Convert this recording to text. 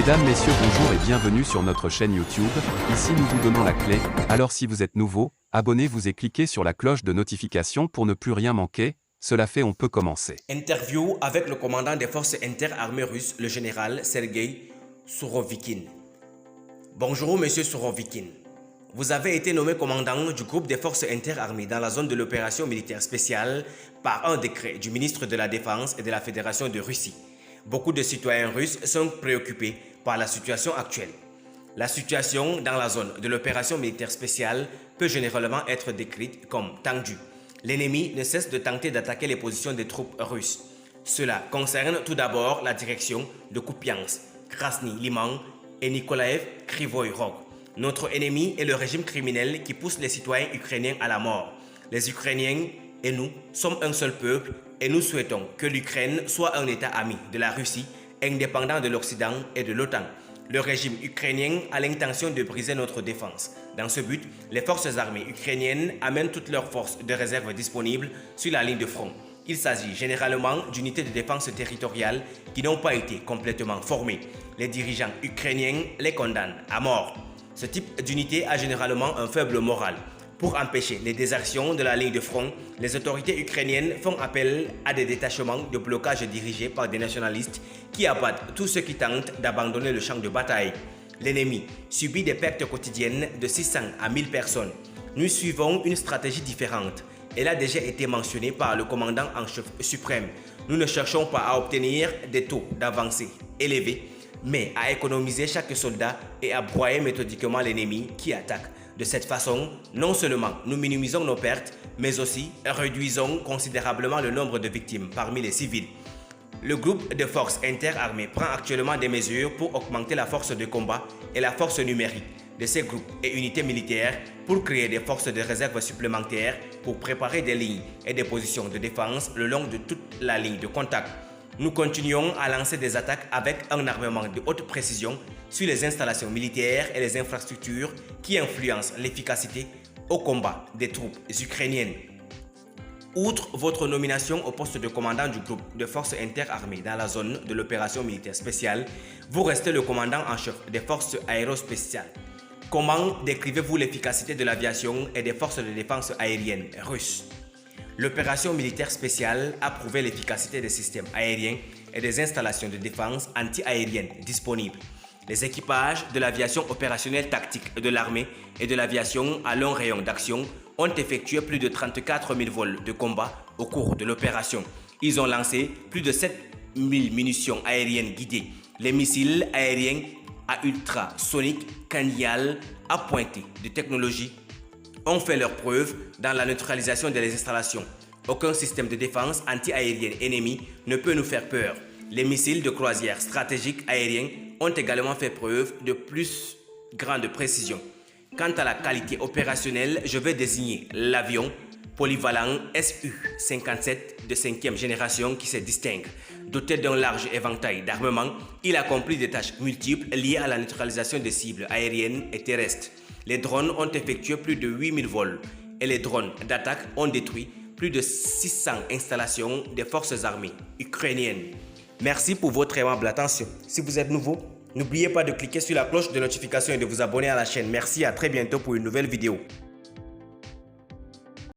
Mesdames, Messieurs, bonjour et bienvenue sur notre chaîne YouTube. Ici nous vous donnons la clé, alors si vous êtes nouveau, abonnez-vous et cliquez sur la cloche de notification pour ne plus rien manquer. Cela fait, on peut commencer. Interview avec le commandant des forces interarmées russes, le général Sergei Sourovikine. Bonjour monsieur Sourovikine. Vous avez été nommé commandant du groupe des forces interarmées dans la zone de l'opération militaire spéciale par un décret du ministre de la Défense et de la Fédération de Russie. Beaucoup de citoyens russes sont préoccupés par la situation actuelle. La situation dans la zone de l'opération militaire spéciale peut généralement être décrite comme tendue. L'ennemi ne cesse de tenter d'attaquer les positions des troupes russes. Cela concerne tout d'abord la direction de Kupiansk, Krasny Liman et Nikolaev Krivoy Rog. Notre ennemi est le régime criminel qui pousse les citoyens ukrainiens à la mort. Les Ukrainiens et nous sommes un seul peuple et nous souhaitons que l'Ukraine soit un État ami de la Russie, indépendant de l'Occident et de l'OTAN. Le régime ukrainien a l'intention de briser notre défense. Dans ce but, les forces armées ukrainiennes amènent toutes leurs forces de réserve disponibles sur la ligne de front. Il s'agit généralement d'unités de défense territoriale qui n'ont pas été complètement formées. Les dirigeants ukrainiens les condamnent à mort. Ce type d'unité a généralement un faible moral. Pour empêcher les désactions de la ligne de front, les autorités ukrainiennes font appel à des détachements de blocage dirigés par des nationalistes qui abattent tous ceux qui tentent d'abandonner le champ de bataille. L'ennemi subit des pertes quotidiennes de 600 à 1000 personnes. Nous suivons une stratégie différente. Elle a déjà été mentionnée par le commandant en chef suprême. Nous ne cherchons pas à obtenir des taux d'avancée élevés, mais à économiser chaque soldat et à broyer méthodiquement l'ennemi qui attaque. De cette façon, non seulement nous minimisons nos pertes, mais aussi réduisons considérablement le nombre de victimes parmi les civils. Le groupe de forces interarmées prend actuellement des mesures pour augmenter la force de combat et la force numérique de ces groupes et unités militaires pour créer des forces de réserve supplémentaires pour préparer des lignes et des positions de défense le long de toute la ligne de contact. Nous continuons à lancer des attaques avec un armement de haute précision sur les installations militaires et les infrastructures qui influencent l'efficacité au combat des troupes ukrainiennes. Outre votre nomination au poste de commandant du groupe de forces interarmées dans la zone de l'opération militaire spéciale, vous restez le commandant en chef des forces aérospéciales. Comment décrivez-vous l'efficacité de l'aviation et des forces de défense aériennes russes? L'opération militaire spéciale a prouvé l'efficacité des systèmes aériens et des installations de défense anti-aériennes disponibles. Les équipages de l'aviation opérationnelle tactique de l'armée et de l'aviation à long rayon d'action ont effectué plus de 34 000 vols de combat au cours de l'opération. Ils ont lancé plus de 7 000 munitions aériennes guidées. Les missiles aériens à ultrasonique Kanyal à pointer de technologie ont fait leurs preuves dans la neutralisation des installations. Aucun système de défense anti-aérienne ennemi ne peut nous faire peur. Les missiles de croisière stratégiques aériens ont également fait preuve de plus grande précision. Quant à la qualité opérationnelle, je vais désigner l'avion polyvalent Su-57 de 5e génération qui se distingue. Doté d'un large éventail d'armement, il accomplit des tâches multiples liées à la neutralisation des cibles aériennes et terrestres. Les drones ont effectué plus de 8000 vols et les drones d'attaque ont détruit plus de 600 installations des forces armées ukrainiennes. Merci pour votre aimable attention. Si vous êtes nouveau, n'oubliez pas de cliquer sur la cloche de notification et de vous abonner à la chaîne. Merci, à très bientôt pour une nouvelle vidéo.